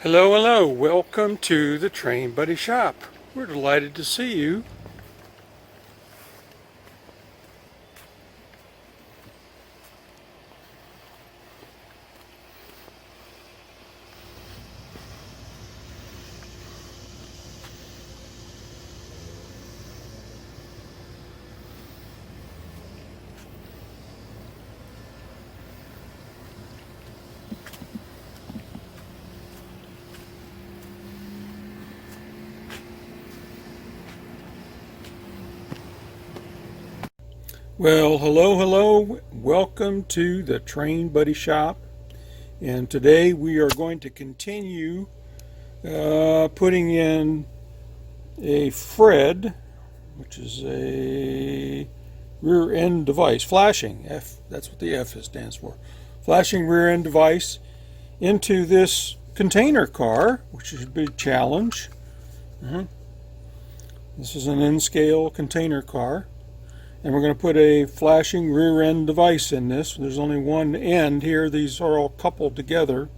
Hello, hello. Welcome to the Train Buddy Shop. We're delighted to see you. Well, hello, hello. Welcome to the Train Buddy Shop. And today we are going to continue putting in a Fred, which is a rear end device, flashing. That's what the F stands for. Flashing rear end device into this container car, which is a big challenge. This is an N-scale container car. And we're going to put a flashing rear end device in this. There's only one end here. These are all coupled together.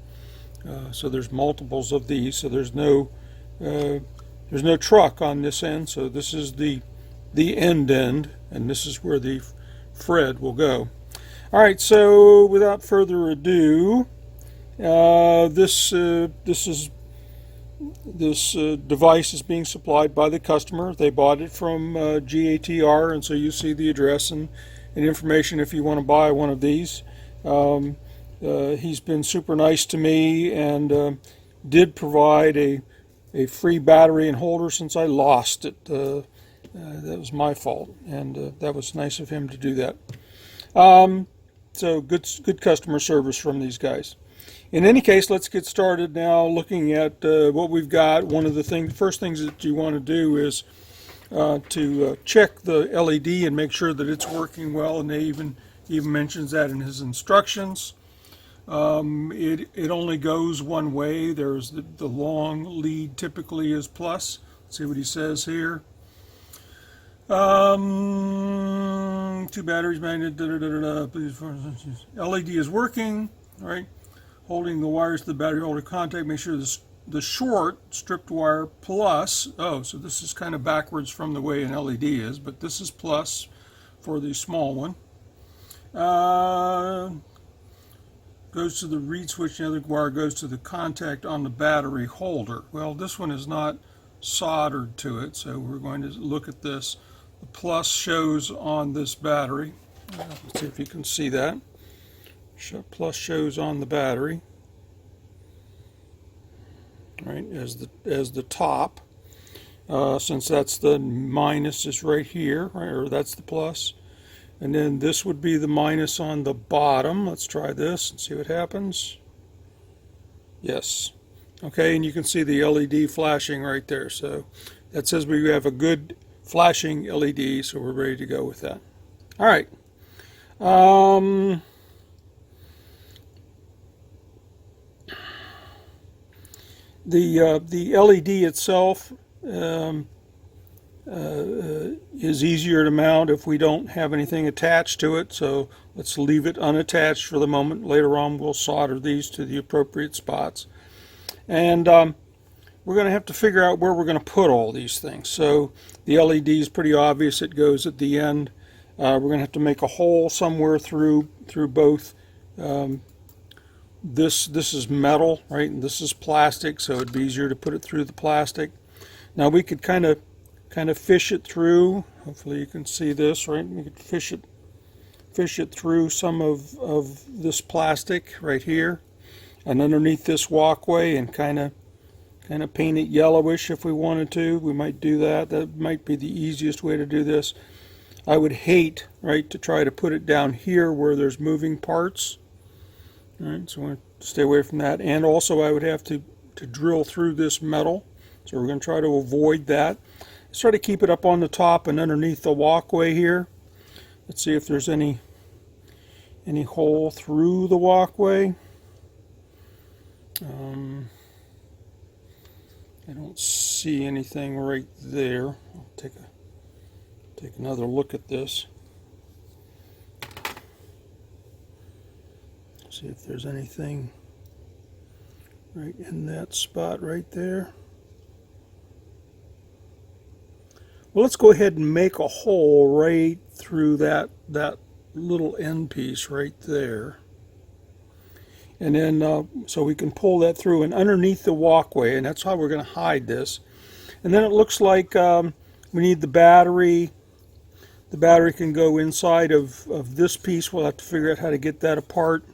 So there's multiples of these. So there's no truck on this end. So this is the end, and this is where the Fred will go. All right. So without further ado, this device is being supplied by the customer. They bought it from GATR, and so you see the address and information if you want to buy one of these. He's been super nice to me and did provide a free battery and holder since I lost it. That was my fault, and that was nice of him to do that. So good customer service from these guys. In any case, let's get started now looking at what we've got. One of the first things that you want to do is to check the LED and make sure that it's working well, and they even mentions that in his instructions. It only goes one way. There's the long lead typically is plus. Let's see what he says here. Two batteries, magnet, LED is working, all right? Holding the wires to the battery holder contact, make sure the short stripped wire plus, so this is kind of backwards from the way an LED is, but this is plus for the small one. Goes to the reed switch, and the other wire goes to the contact on the battery holder. Well, this one is not soldered to it, so we're going to look at this. The plus shows on this battery. Let's see if you can see that. Plus shows on the battery, right, as the top. Since that's the minus is right here, right, or that's the plus, and then this would be the minus on the bottom. Let's try this and see what happens. Yes, okay, and you can see the LED flashing right there. So that says we have a good flashing LED, so we're ready to go with that. All right. The LED itself is easier to mount if we don't have anything attached to it, so let's leave it unattached for the moment. Later on we'll solder these to the appropriate spots, and we're going to have to figure out where we're going to put all these things. So the LED is pretty obvious, it goes at the end. We're going to have to make a hole somewhere through both. This is metal, right, and this is plastic, so it'd be easier to put it through the plastic. Now we could kind of fish it through. Hopefully you can see this, right? We could fish it through some of this plastic right here, and underneath this walkway, and kind of paint it yellowish if we wanted to. We might do that. That might be the easiest way to do this. I would hate, right, to try to put it down here where there's moving parts. All right, so I want to stay away from that. And also I would have to drill through this metal. So we're going to try to avoid that. Let's try to keep it up on the top and underneath the walkway here. Let's see if there's any hole through the walkway. I don't see anything right there. I'll take another look at this. See if there's anything right in that spot right there. Well, let's go ahead and make a hole right through that little end piece right there. And then, so we can pull that through and underneath the walkway, and that's how we're going to hide this. And then it looks like we need the battery. The battery can go inside of this piece. We'll have to figure out how to get that apart.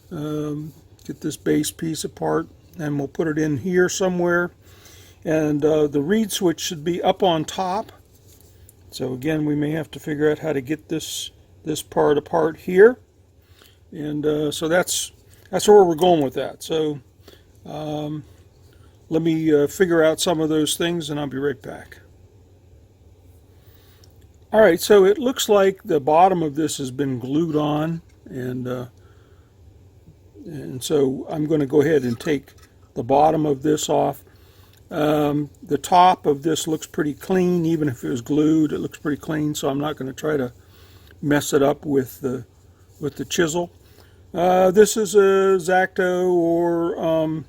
Get this base piece apart, and we'll put it in here somewhere. And the reed switch should be up on top. So again, we may have to figure out how to get this part apart here. And so that's where we're going with that. So let me figure out some of those things, and I'll be right back. All right, so it looks like the bottom of this has been glued on, and so I'm going to go ahead and take the bottom of this off. The top of this looks pretty clean. Even if it was glued, it looks pretty clean, so I'm not going to try to mess it up with the chisel. This is a X-Acto or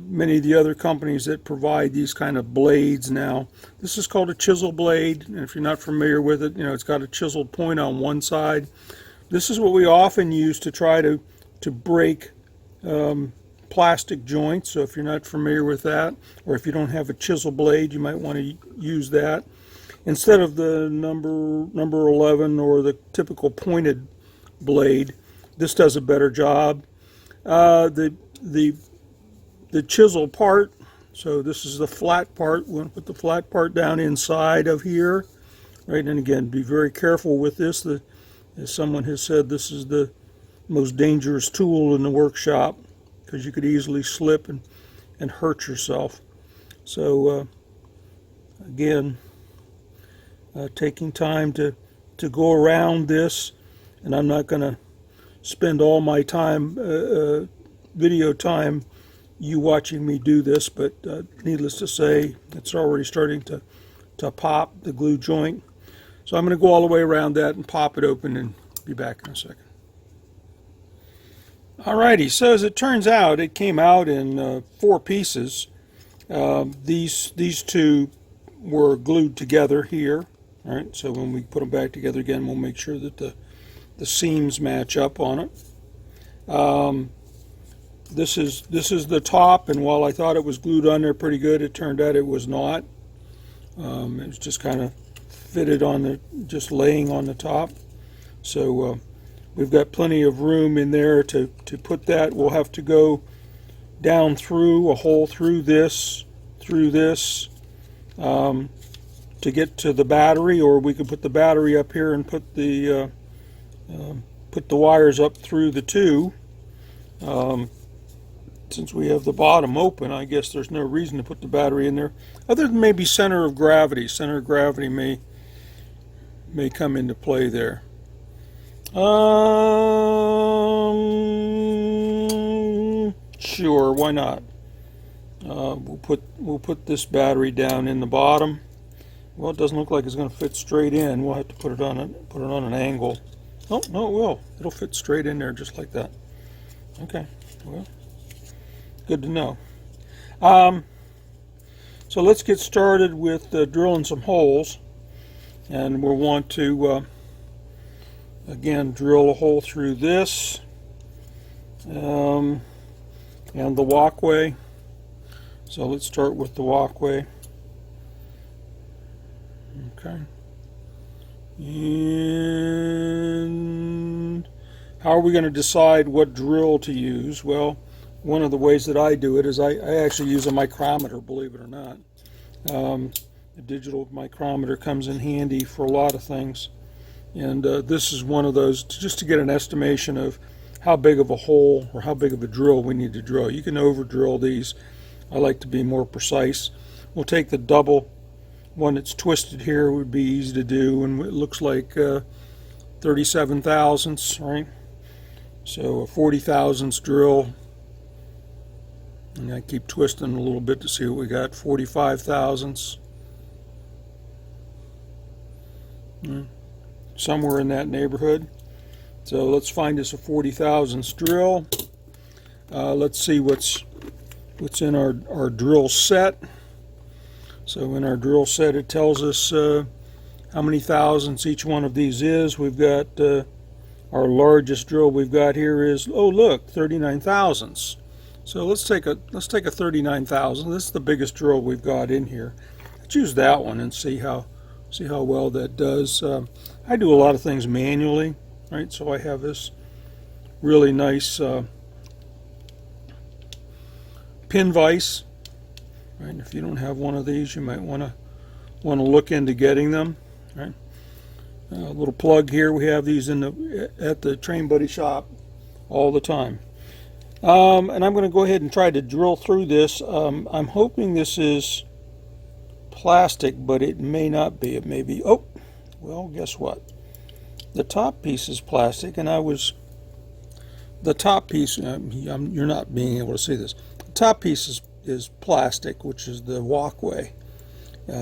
many of the other companies that provide these kind of blades now. This is called a chisel blade, and if you're not familiar with it, it's got a chiseled point on one side. This is what we often use to try to break plastic joints. So if you're not familiar with that, or if you don't have a chisel blade, you might want to use that instead of the number 11 or the typical pointed blade. This does a better job. The chisel part, so this is the flat part. We're going to put the flat part down inside of here, right? And again, be very careful with this. As someone has said, this is the most dangerous tool in the workshop because you could easily slip and hurt yourself. So again, taking time to go around this, and I'm not going to spend all my time, video time, you watching me do this, but needless to say, it's already starting to pop the glue joint. So I'm going to go all the way around that and pop it open and be back in a second. Alrighty, so as it turns out, it came out in 4 pieces. These two were glued together here. All right, so when we put them back together again, we'll make sure that the seams match up on it. This is the top, and while I thought it was glued on there pretty good, it turned out it was not. It was just kind of fitted on just laying on the top. So we've got plenty of room in there to put that. We'll have to go down through a hole through this, to get to the battery, or we could put the battery up here and put the wires up through the two. Since we have the bottom open, I guess there's no reason to put the battery in there, other than maybe center of gravity. Center of gravity may come into play there. Sure, why not? We'll put this battery down in the bottom. Well, it doesn't look like it's going to fit straight in. We'll have to put it on an angle. Oh no, it will. It'll fit straight in there just like that. Okay, well, good to know. So let's get started with drilling some holes, and we'll want to again drill a hole through this and the walkway. So let's start with the walkway. Okay. And how are we going to decide what drill to use? Well, one of the ways that I do it is I actually use a micrometer, believe it or not. A digital micrometer comes in handy for a lot of things. And this is one of those, just to get an estimation of how big of a hole or how big of a drill we need to drill. You can over drill these. I like to be more precise. We'll take the double one that's twisted here, would be easy to do, and it looks like 37 thousandths, right? So a 40 thousandths drill, and I keep twisting a little bit to see what we got. 45 thousandths, somewhere in that neighborhood. So let's find us a 40 thousandths drill. Let's see what's in our drill set. So in our drill set, it tells us how many thousandths each one of these is. We've got our largest drill we've got here is, oh look, 39 thousandths. So let's take a 39 thousandths. This is the biggest drill we've got in here. Let's use that one and see how well that does. I do a lot of things manually, right? So I have this really nice pin vise. Right? If you don't have one of these, you might want to look into getting them. Right? A little plug here. We have these at the Train Buddy shop all the time. And I'm going to go ahead and try to drill through this. I'm hoping this is plastic, but it may not be. It may be. Oh, well, guess what? The top piece is plastic, and the top piece. You're not being able to see this. The top piece is plastic, which is the walkway.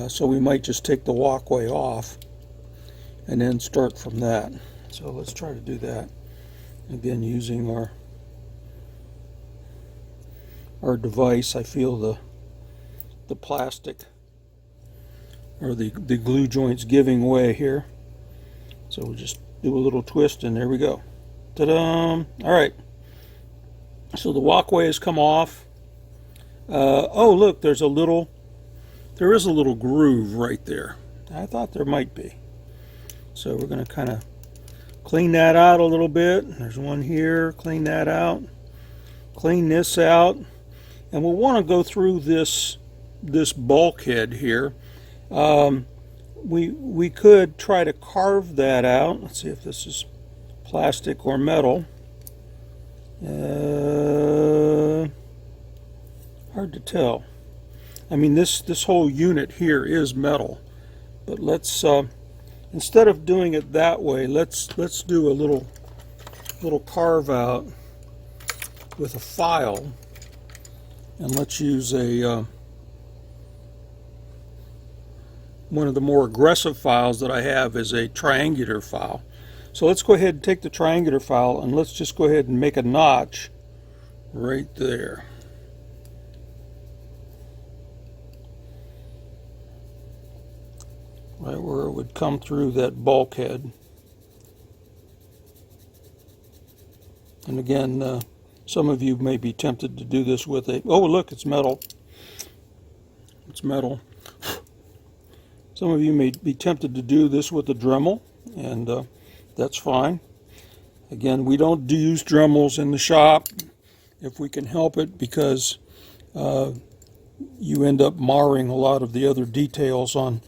So we might just take the walkway off and then start from that. So let's try to do that. Again, using our device. I feel the plastic or the glue joints giving way here. So we'll just do a little twist and there we go. Ta-da! Alright. So the walkway has come off. Oh look, there is a little groove right there. I thought there might be. So we're going to kind of clean that out a little bit. There's one here. Clean that out. Clean this out. And we'll want to go through this bulkhead here. We could try to carve that out. Let's see if this is plastic or metal. Hard to tell. I mean, this whole unit here is metal, but let's instead of doing it that way, let's do a little carve out with a file, and let's use one of the more aggressive files that I have is a triangular file. So let's go ahead and take the triangular file and let's just go ahead and make a notch right there. Right where it would come through that bulkhead. And again, some of you may be tempted to do this with oh look, it's metal. It's metal. Some of you may be tempted to do this with a Dremel, and that's fine. Again, we don't use Dremels in the shop if we can help it, because you end up marring a lot of the other details on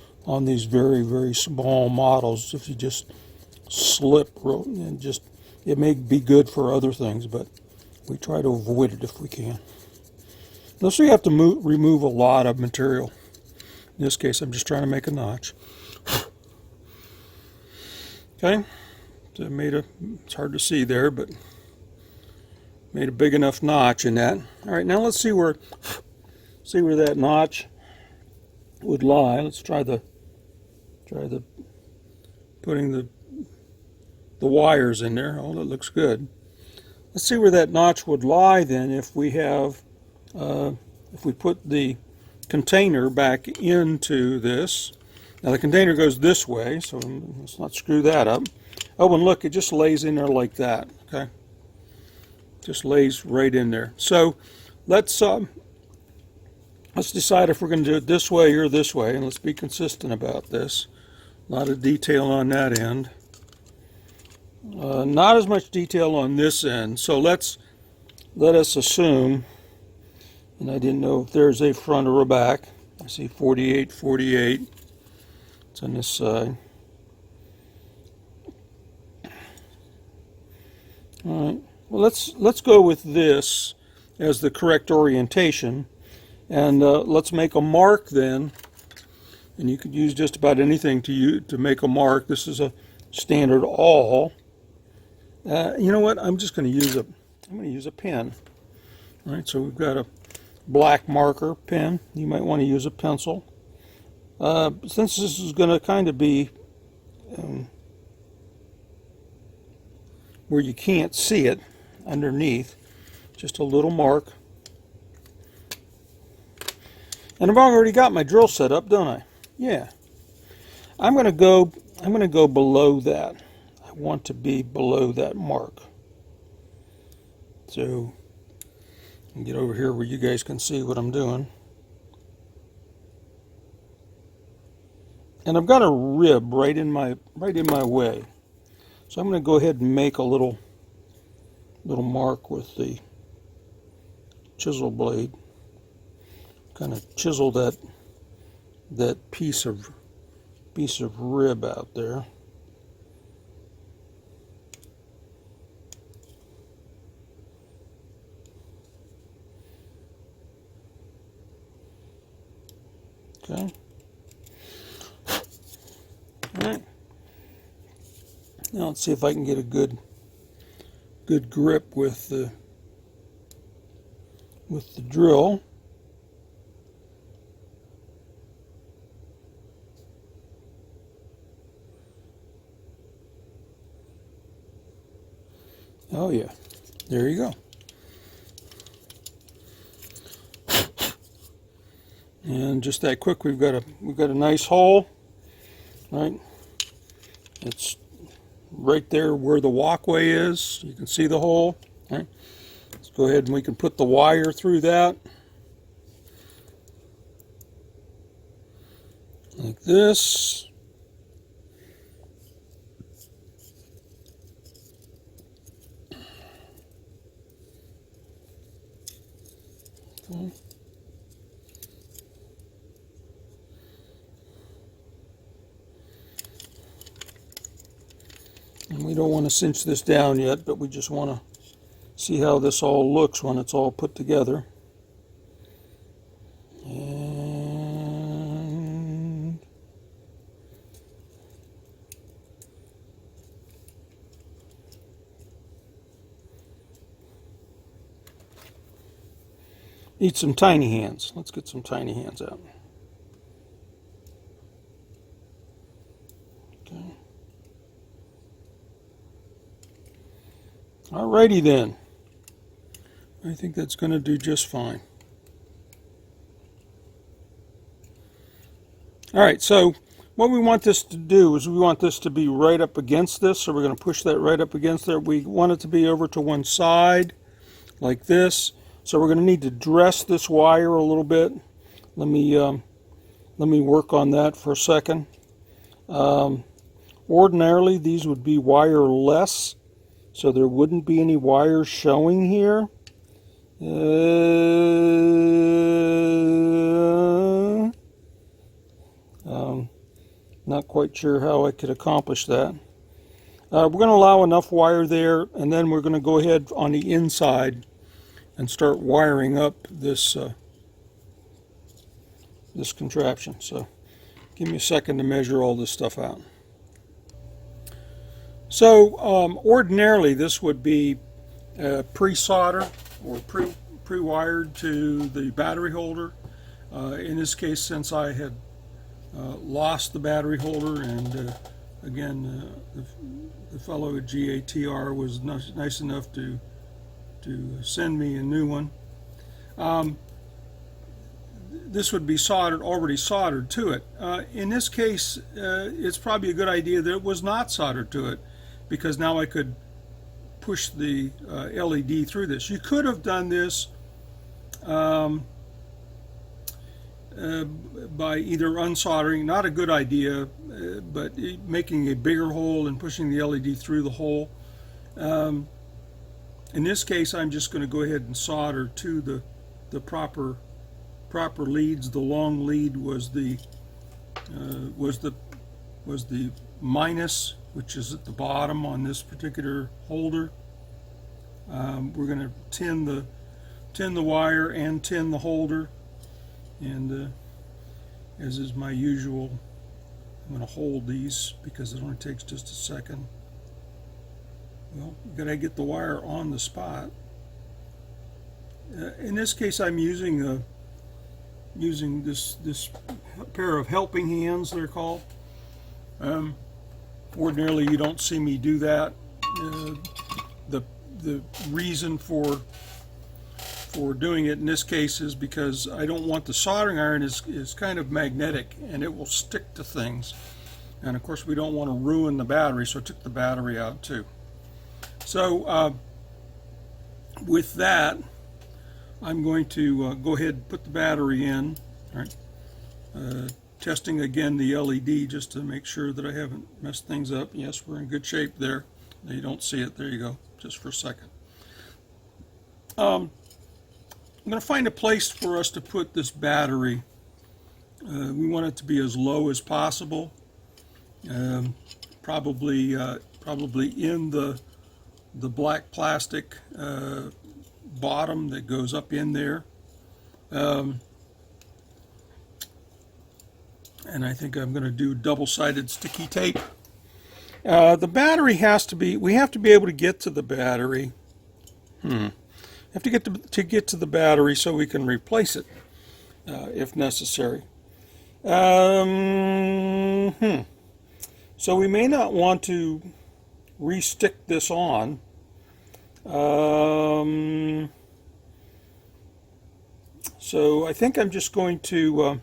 these very, very small models if you just slip. And it may be good for other things, but we try to avoid it if we can. Unless we have to remove a lot of material. In this case, I'm just trying to make a notch. Okay, so it's hard to see there, but made a big enough notch in that. All right, now let's see where that notch would lie. Let's try putting the wires in there. Oh, that looks good. Let's see where that notch would lie then if we put the container back into this. Now the container goes this way, so let's not screw that up. Oh, and look, it just lays in there like that. Okay, just lays right in there. So let's decide if we're going to do it this way or this way, and let's be consistent about this. A lot of detail on that end. Not as much detail on this end. So let us assume, and I didn't know if there's a front or a back. I see 48, 48. It's on this side. All right. Well, let's go with this as the correct orientation, and let's make a mark then. And you could use just about anything to make a mark. This is a standard awl. You know what? I'm going to use a pen. All right. So we've got a black marker pen. You might want to use a pencil. Since this is going to kind of be where you can't see it underneath, Just a little mark. And I've already got my drill set up, don't I? Yeah. I'm going to go below that. I want to be below that mark. So I can get over here where you guys can see what I'm doing. And I've got a rib right in my way. So I'm going to go ahead and make a little mark with the chisel blade. Kind of chisel that piece of rib out there. Okay. All right. Now let's see if I can get a good grip with the drill. Oh yeah, there you go. And just that quick, we've got a nice hole, right? It's right there where the walkway is. You can see the hole. Right? Let's go ahead and we can put the wire through that, like this. Okay. And we don't want to cinch this down yet, but we just want to see how this all looks when it's all put together. And need some tiny hands. Let's get some tiny hands out. Okay. Alrighty then. I think that's going to do just fine. Alright, so what we want this to do is we want this to be right up against this, so we're going to push that right up against there. We want it to be over to one side, like this. So we're going to need to dress this wire a little bit. Let me work on that for a second. Ordinarily, these would be wireless, so there wouldn't be any wires showing here. Not quite sure how I could accomplish that. We're going to allow enough wire there, and then we're going to go ahead on the inside and start wiring up this this contraption. So give me a second to measure all this stuff out. So ordinarily this would be pre-solder or pre-wired to the battery holder. In this case, since I had lost the battery holder, and again the fellow at GATR was nice enough to send me a new one. This would be already soldered to it. In this case, it's probably a good idea that it was not soldered to it, because now I could push the LED through this. You could have done this by either unsoldering, not a good idea, but making a bigger hole and pushing the LED through the hole. In this case, I'm just going to go ahead and solder to the proper leads. The long lead was the minus, which is at the bottom on this particular holder. We're going to tin the wire and tin the holder, and as is my usual, I'm going to hold these because it only takes just a second. Well, you gotta get the wire on the spot. In this case, I'm using this pair of helping hands, they're called. Ordinarily, you don't see me do that. The reason for for doing it in this case is because I don't want the soldering iron is kind of magnetic and it will stick to things. And of course we don't want to ruin the battery, so I took the battery out too. So with that, I'm going to go ahead and put the battery in. All right. Testing again the LED just to make sure that I haven't messed things up. Yes, we're in good shape there. Now you don't see it. There you go. Just for a second. I'm going to find a place for us to put this battery. We want it to be as low as possible. Probably in the black plastic bottom that goes up in there. And I think I'm going to do double-sided sticky tape. The battery has to be, we have to be able to get to the battery. Have to get to the battery so we can replace it if necessary. So we may not want to re-stick this on. So I think I'm just going to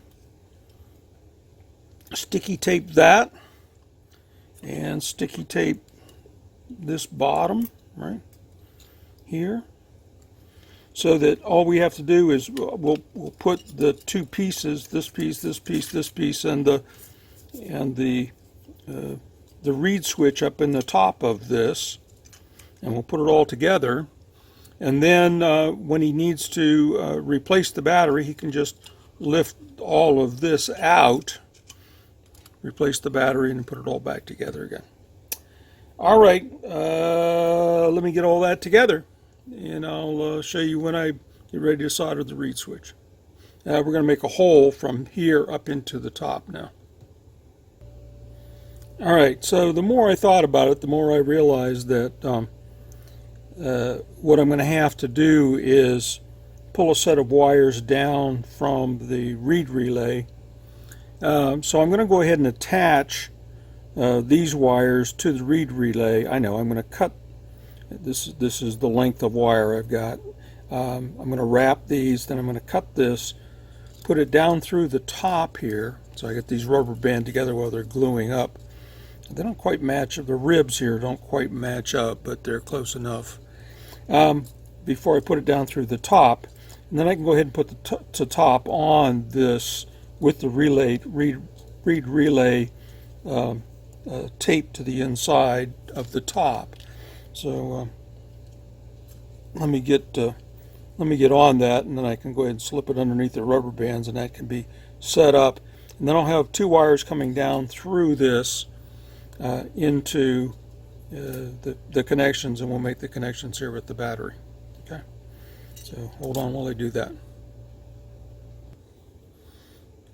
sticky tape that and sticky tape this bottom right here, so that all we have to do is we'll put the two pieces, this piece, and the reed switch up in the top of this, and we'll put it all together. And then when he needs to replace the battery, he can just lift all of this out, replace the battery, and put it all back together again. All right, let me get all that together, and I'll show you when I get ready to solder the reed switch. We're going to make a hole from here up into the top now. All right, so the more I thought about it, the more I realized that what I'm going to have to do is pull a set of wires down from the reed relay. So I'm going to go ahead and attach these wires to the reed relay. I know I'm going to cut, this is the length of wire I've got. I'm going to wrap these, then I'm going to cut this, put it down through the top here, so I get these rubber band together while they're gluing up. They don't quite match, the ribs here don't quite match up, but they're close enough. Before I put it down through the top, and then I can go ahead and put the top on this with the reed relay tape to the inside of the top. So let me get on that, and then I can go ahead and slip it underneath the rubber bands, and that can be set up. And then I'll have two wires coming down through this into the connections, and we'll make the connections here with the battery. Okay, so hold on while I do that.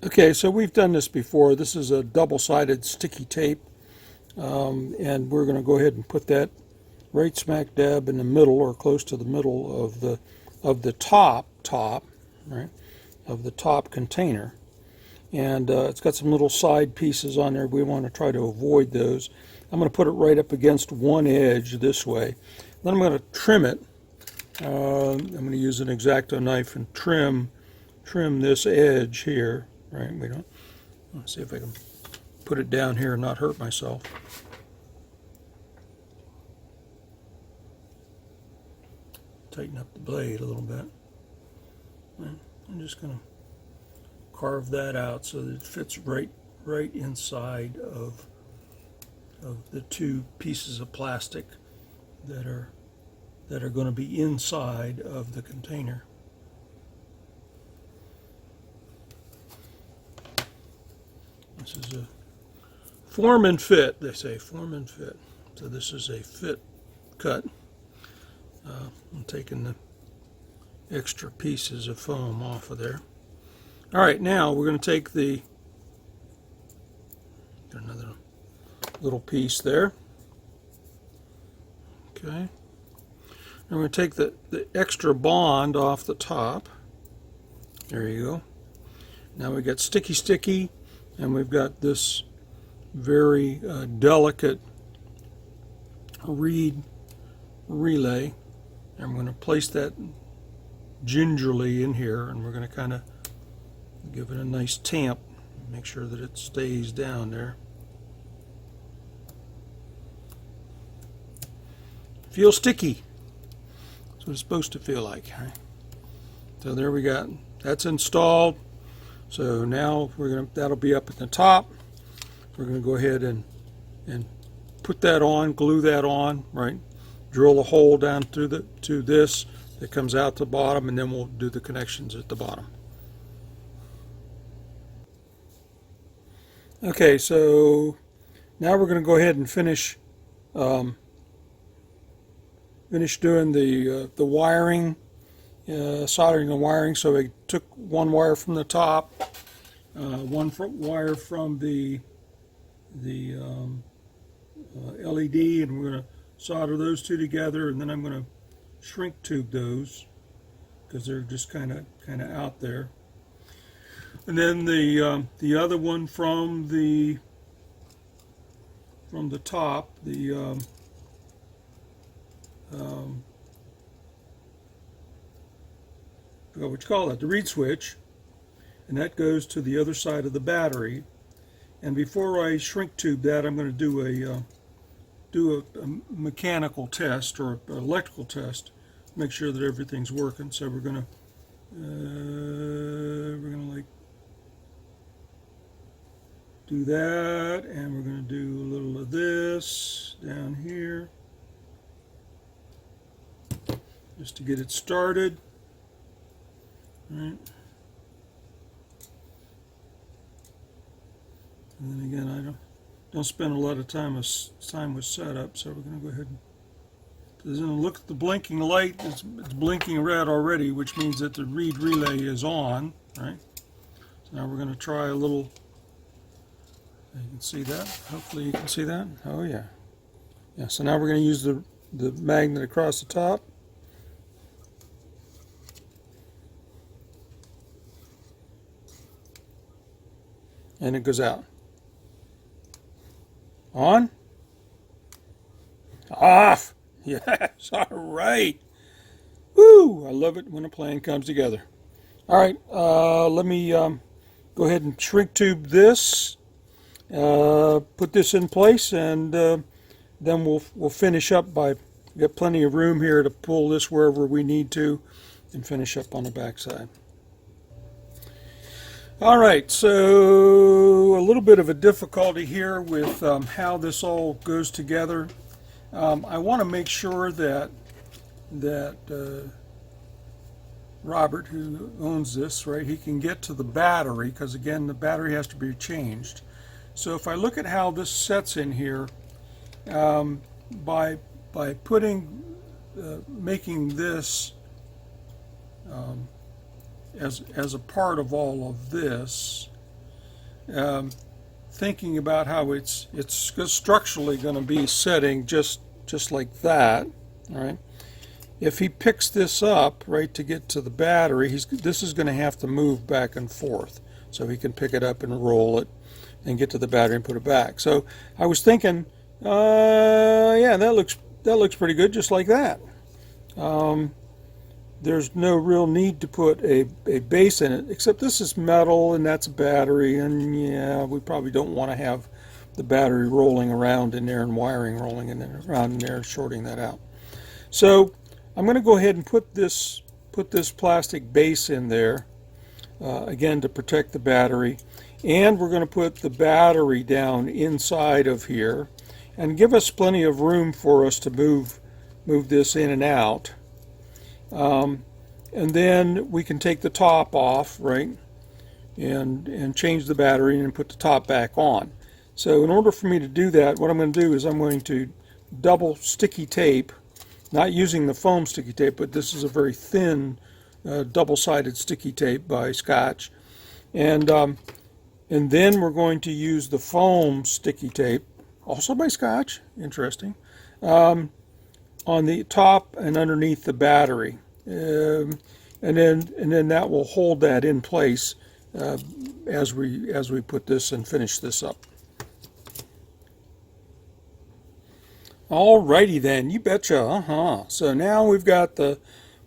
Okay, so we've done this before. This is a double-sided sticky tape, and we're going to go ahead and put that right smack dab in the middle, or close to the middle of the top, right, of the top container. And it's got some little side pieces on there. We want to try to avoid those. I'm going to put it right up against one edge this way. Then I'm going to trim it. I'm going to use an X-Acto knife and trim this edge here. Right, let's see if I can put it down here and not hurt myself. Tighten up the blade a little bit. And I'm just going to carve that out so that it fits right inside of the two pieces of plastic that are going to be inside of the container. This is a form and fit, they say, form and fit. So this is a fit cut. I'm taking the extra pieces of foam off of there. All right, now we're going to take another little piece there. Okay. And we're going to take the extra bond off the top. There you go. Now we've got sticky, and we've got this very delicate reed relay. And I'm going to place that gingerly in here, and we're going to kind of give it a nice tamp, make sure that it stays down there. Feels sticky. That's what it's supposed to feel like. Right? So there we got, that's installed. So now that'll be up at the top. We're going to go ahead and put that on, glue that on, right? Drill a hole down through to this that comes out the bottom, and then we'll do the connections at the bottom. Okay, so now we're going to go ahead and finish doing the wiring, soldering the wiring. So we took one wire from the top, wire from the LED, and we're going to solder those two together, and then I'm going to shrink tube those because they're just kind of out there. And then the other one from the top, forgot what you call that, the reed switch, and that goes to the other side of the battery. And before I shrink tube that, I'm going to do a mechanical test or an electrical test, make sure that everything's working. So we're going to like do that, and we're going to do a little of this down here just to get it started. All right. And then again, I don't spend a lot of time with setup, so we're going to go ahead and look at the blinking light. It's blinking red already, which means that the reed relay is on. Right. So now we're going to try a little. You can see that. Hopefully you can see that. Oh yeah. Yeah. So now we're going to use the magnet across the top. And it goes out. On. Off. Yes. All right. Woo! I love it when a plan comes together. All right. Let me go ahead and shrink tube this. Put this in place, and then we'll finish up by, get plenty of room here to pull this wherever we need to, and finish up on the back side. All right, so a little bit of a difficulty here with how this all goes together. I want to make sure that Robert, who owns this, right, he can get to the battery, because again the battery has to be changed. So if I look at how this sets in here, by making this as a part of all of this, thinking about how it's structurally going to be setting just like that. All right. If he picks this up right to get to the battery, this is going to have to move back and forth, so he can pick it up and roll it and get to the battery and put it back. So I was thinking, yeah, that looks pretty good, just like that. There's no real need to put a base in it, except this is metal and that's a battery, and yeah, we probably don't want to have the battery rolling around in there and wiring rolling in there, around in there, shorting that out. So I'm going to go ahead and put this plastic base in there, again to protect the battery, and we're going to put the battery down inside of here and give us plenty of room for us to move this in and out. And then we can take the top off, right, and change the battery and put the top back on. So in order for me to do that, what I'm going to do is I'm going to double sticky tape, not using the foam sticky tape, but this is a very thin double-sided sticky tape by Scotch, and then we're going to use the foam sticky tape, also by Scotch, interesting, on the top and underneath the battery. And then that will hold that in place as we put this and finish this up. Alrighty then, you betcha. So now we've got the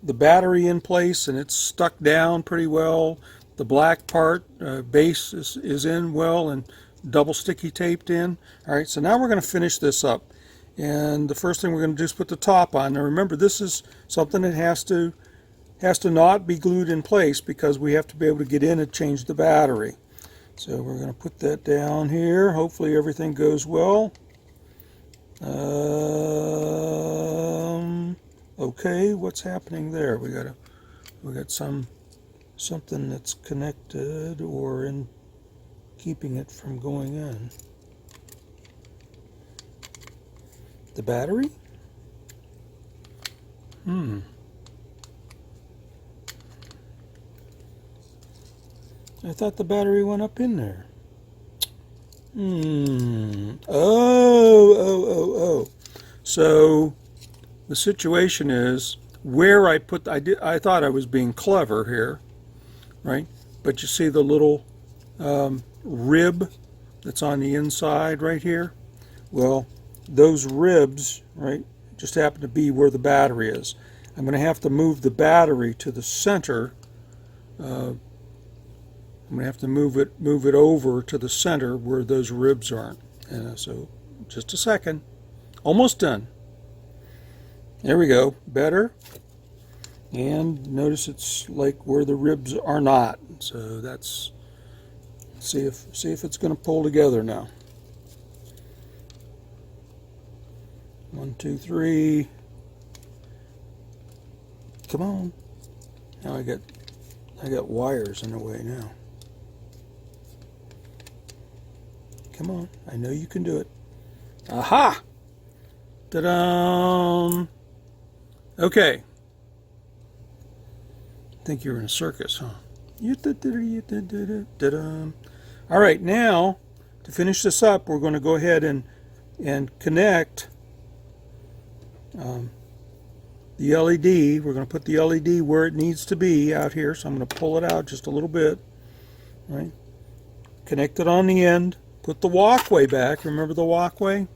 the battery in place and it's stuck down pretty well. The black part, base is in well and double sticky taped in. All right, so now we're going to finish this up. And the first thing we're going to do is put the top on. Now remember, this is something that has to not be glued in place because we have to be able to get in and change the battery. So we're going to put that down here. Hopefully everything goes well. Okay, what's happening there? We got something that's connected or in keeping it from going in. The battery? I thought the battery went up in there. Oh. So the situation is where I thought I was being clever here, right? But you see the little rib that's on the inside right here? Well, those ribs, right, just happen to be where the battery is. I'm going to have to move the battery to the center. I'm going to have to move it over to the center where those ribs aren't. So just a second. Almost done. There we go. Better. And notice it's like where the ribs are not. So that's, see if it's going to pull together now. 1, 2, 3. Come on. Now I got wires in the way now. Come on. I know you can do it. Aha! Ta-da! Okay. I think you're in a circus, huh? All right, now to finish this up, we're going to go ahead and connect the LED. We're going to put the LED where it needs to be out here. So I'm going to pull it out just a little bit. All right. Connect it on the end. Put the walkway back. Remember the walkway?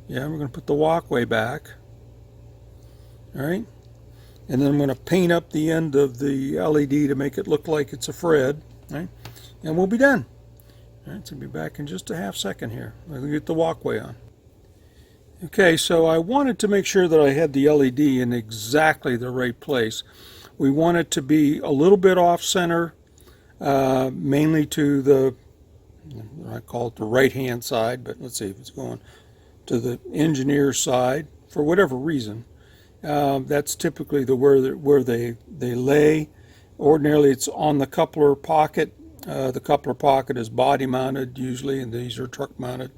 Yeah, we're going to put the walkway back. All right. And then I'm going to paint up the end of the LED to make it look like it's a Fred. All right. And we'll be done. All right. So we'll be back in just a half second here. We'll get the walkway on. Okay, so I wanted to make sure that I had the LED in exactly the right place. We want it to be a little bit off center, mainly to the, I call it the right hand side, but let's see if it's going to the engineer's side for whatever reason. That's typically where they lay. Ordinarily it's on the coupler pocket. The coupler pocket is body mounted usually, and these are truck mounted.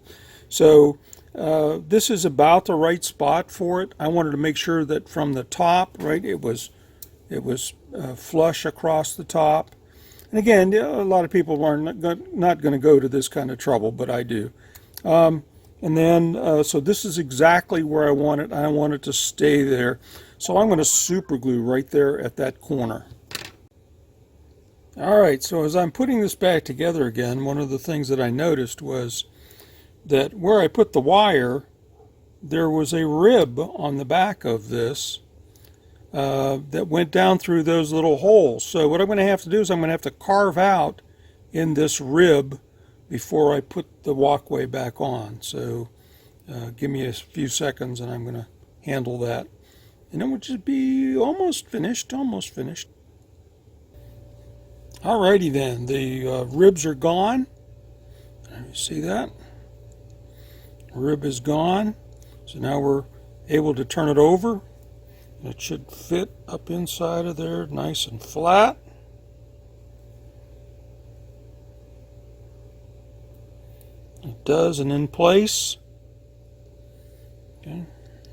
So this is about the right spot for it. I wanted to make sure that from the top, right, it was flush across the top. And again, a lot of people are not going to go to this kind of trouble, but I do. And then, so this is exactly where I want it. I want it to stay there. So I'm going to super glue right there at that corner. All right, so as I'm putting this back together again, one of the things that I noticed was that where I put the wire, there was a rib on the back of this that went down through those little holes. So what I'm going to have to do is I'm going to have to carve out in this rib before I put the walkway back on. So give me a few seconds and I'm going to handle that. And it will just be almost finished, Alrighty then, the ribs are gone. You see that? Rib is gone. So now we're able to turn it over. It should fit up inside of there nice and flat. It does, and in place. Okay,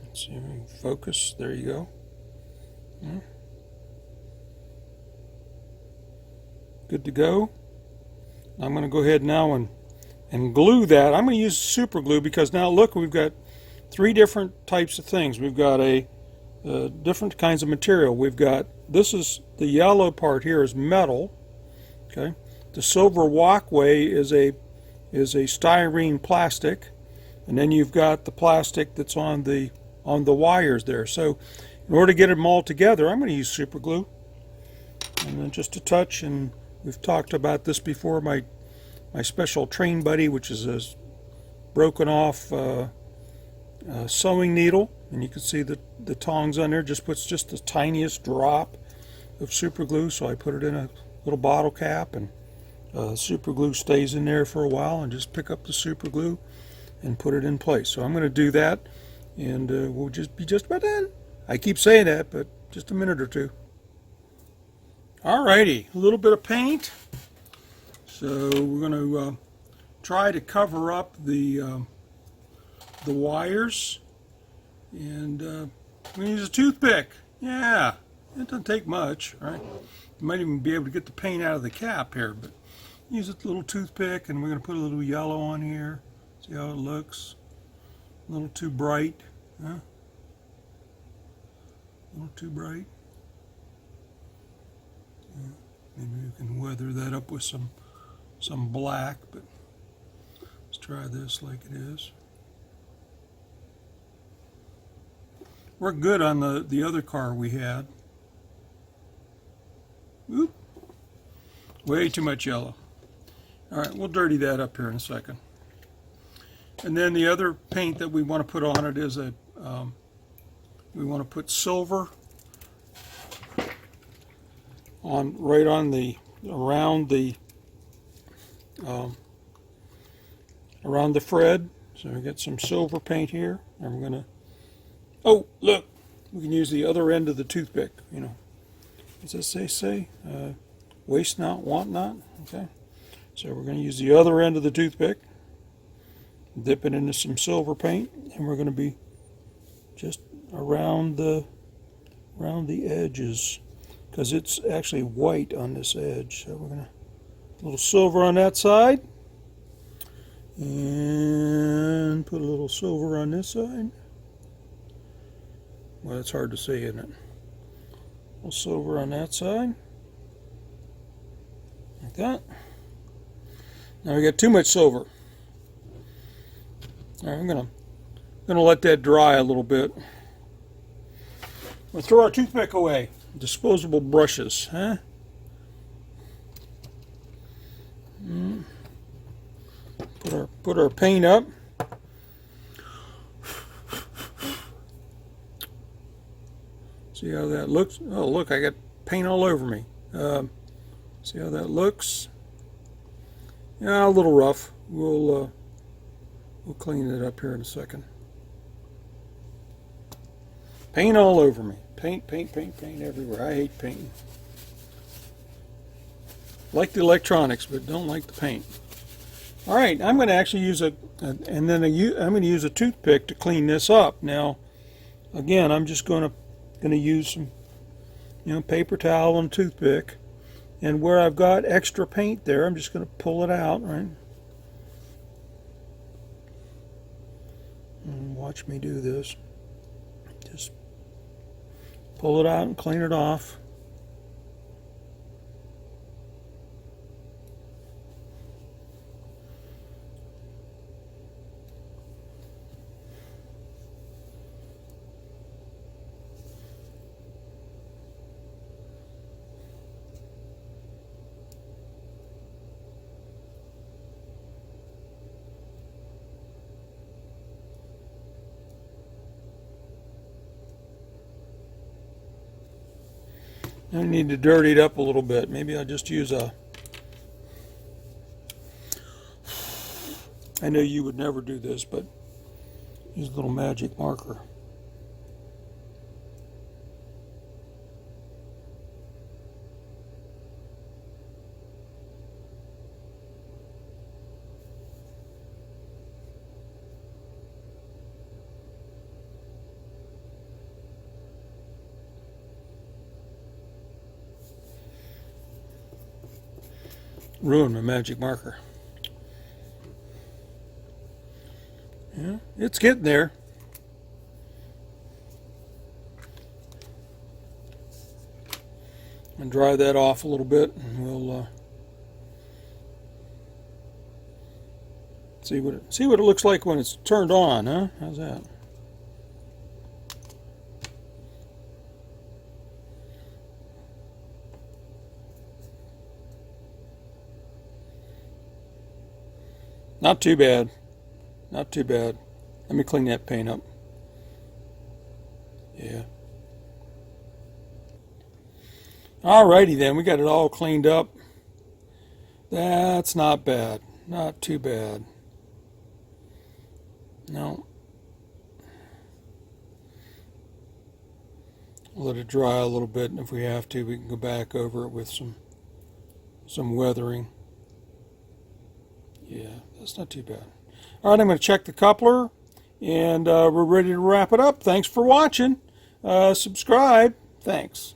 let's see if we can focus. There you go. Yeah. Good to go. I'm going to go ahead now and glue that. I'm going to use super glue because now look, we've got 3 different types of things. We've got a different kinds of material. We've got, this is the yellow part here is metal. Okay, the silver walkway is a styrene plastic, and then you've got the plastic that's on the wires there. So In order to get them all together, I'm going to use super glue. And then just a touch, and we've talked about this before, my special Train Buddy, which is a broken off sewing needle, and you can see the tongs on there, just puts just the tiniest drop of super glue. So I put it in a little bottle cap, and super glue stays in there for a while, and just pick up the super glue and put it in place. So I'm going to do that, and we'll just be just about done. I keep saying that, but just a minute or two. Alrighty, a little bit of paint. So we're going to try to cover up the wires, and we use a toothpick. Yeah, it doesn't take much, right? You might even be able to get the paint out of the cap here, but use a little toothpick, and we're going to put a little yellow on here. See how it looks? A little too bright, huh? A little too bright. Yeah. Maybe we can weather that up with some black, but let's try this like it is. Worked good on the other car we had. Oop. Way too much yellow. Alright, we'll dirty that up here in a second. And then the other paint that we want to put on it is we want to put silver on around the thread. So we got some silver paint here, and we're gonna. Oh, look! We can use the other end of the toothpick. You know, as they say, waste not, want not. Okay, so we're gonna use the other end of the toothpick, dip it into some silver paint, and we're gonna be just around the edges, because it's actually white on this edge. So we're gonna a little silver on that side, and put a little silver on this side. Well, it's hard to see, isn't it? A little silver on that side, like that. Now we got too much silver. All right, I'm gonna let that dry a little bit. We'll throw our toothpick away. Disposable brushes, huh? Put our paint up. See how that looks? Oh, look, I got paint all over me. See how that looks? Yeah, a little rough. We'll clean it up here in a second. Paint all over me. Paint everywhere. I hate painting. Like the electronics, but don't like the paint. All right, I'm going to actually use I'm going to use a toothpick to clean this up. Now, again, I'm just going to use some, paper towel and a toothpick, and where I've got extra paint there, I'm just going to pull it out, right? And watch me do this. Just pull it out and clean it off. I need to dirty it up a little bit. Maybe I'll just use I know you would never do this, but use a little magic marker. Ruined my magic marker. Yeah, it's getting there. And dry that off a little bit, and we'll see what it looks like when it's turned on, huh? How's that? Not too bad. Not too bad. Let me clean that paint up. Yeah. Alrighty then, we got it all cleaned up. That's not bad. Not too bad. No. We'll let it dry a little bit, and if we have to, we can go back over it with some weathering. Yeah, that's not too bad. All right, I'm going to check the coupler, and we're ready to wrap it up. Thanks for watching. Subscribe. Thanks.